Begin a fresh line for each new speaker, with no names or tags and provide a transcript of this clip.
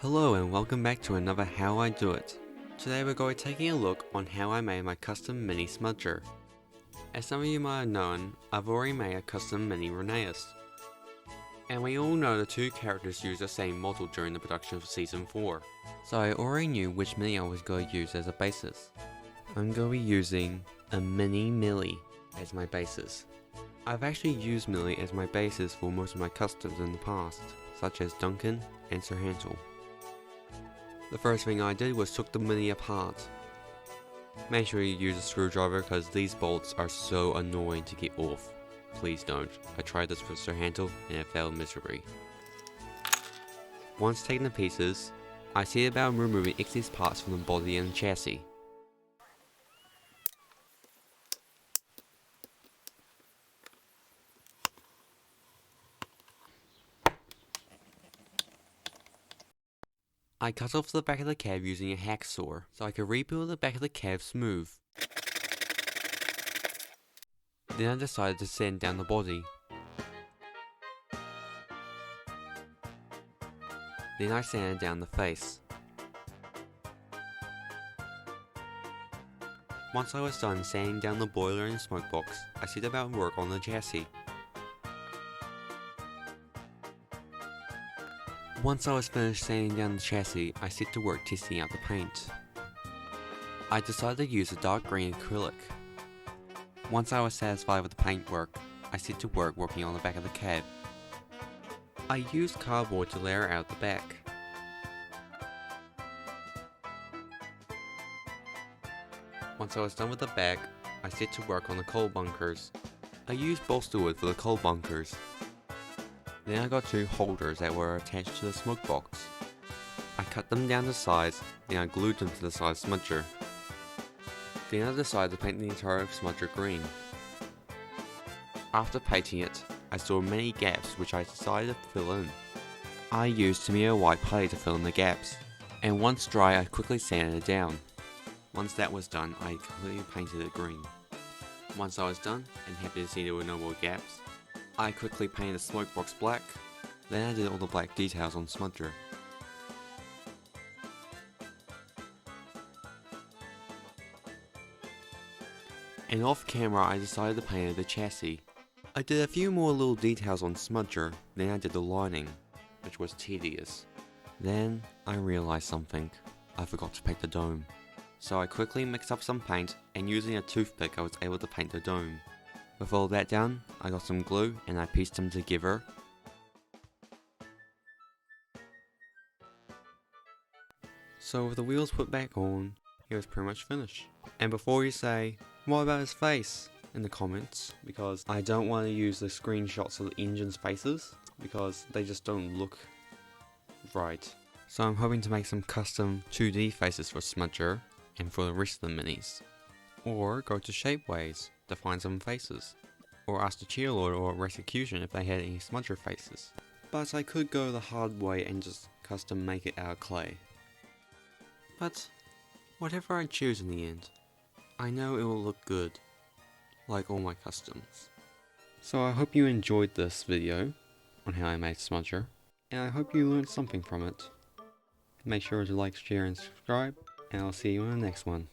Hello and welcome back to another How I Do It. Today we're going to be taking a look on how I made my custom mini smudger. As some of you might have known, I've already made a custom mini Rheneas. And we all know the two characters use the same model during the production of Season 4. So I already knew which mini I was going to use as a basis. I'm going to be using a mini Millie as my basis. I've actually used Millie as my basis for most of my customs in the past, such as Duncan and Sir Hansel. The first thing I did was took the mini apart. Make sure you use a screwdriver because these bolts are so annoying to get off. Please don't. I tried this with Sir Hansel and it failed miserably. Once taken to pieces, I see about removing excess parts from the body and chassis. I cut off the back of the cab using a hacksaw so I could rebuild the back of the cab smooth. Then I decided to sand down the body. Then I sanded down the face. Once I was done sanding down the boiler and smoke box, I set about work on the chassis. Once I was finished sanding down the chassis, I set to work testing out the paint. I decided to use a dark green acrylic. Once I was satisfied with the paintwork, I set to work working on the back of the cab. I used cardboard to layer out the back. Once I was done with the back, I set to work on the coal bunkers. I used bolster wood for the coal bunkers. Then I got two holders that were attached to the smoke box. I cut them down to size, then I glued them to the side smudger. Then I decided to paint the entire smudger green. After painting it, I saw many gaps which I decided to fill in. I used Tamiya white putty to fill in the gaps, and once dry I quickly sanded it down. Once that was done, I completely painted it green. Once I was done, and happy to see there were no more gaps, I quickly painted the smoke box black, then I did all the black details on smudger. And off camera I decided to paint the chassis. I did a few more little details on smudger, then I did the lining, which was tedious. Then I realized something. I forgot to paint the dome. So I quickly mixed up some paint, and using a toothpick I was able to paint the dome. With all that done, I got some glue and I pieced them together. So with the wheels put back on, it was pretty much finished. And before you say, what about his face? In the comments, because I don't want to use the screenshots of the engine's faces, because they just don't look right. So I'm hoping to make some custom 2D faces for Smudger, and for the rest of the minis. Or go to Shapeways to find some faces, or ask the Cheerlord or Execution if they had any smudger faces. But I could go the hard way and just custom make it out of clay. But whatever I choose in the end, I know it will look good, like all my customs. So I hope you enjoyed this video on how I made Smudger, and I hope you learned something from it. Make sure to like, share and subscribe, and I'll see you in the next one.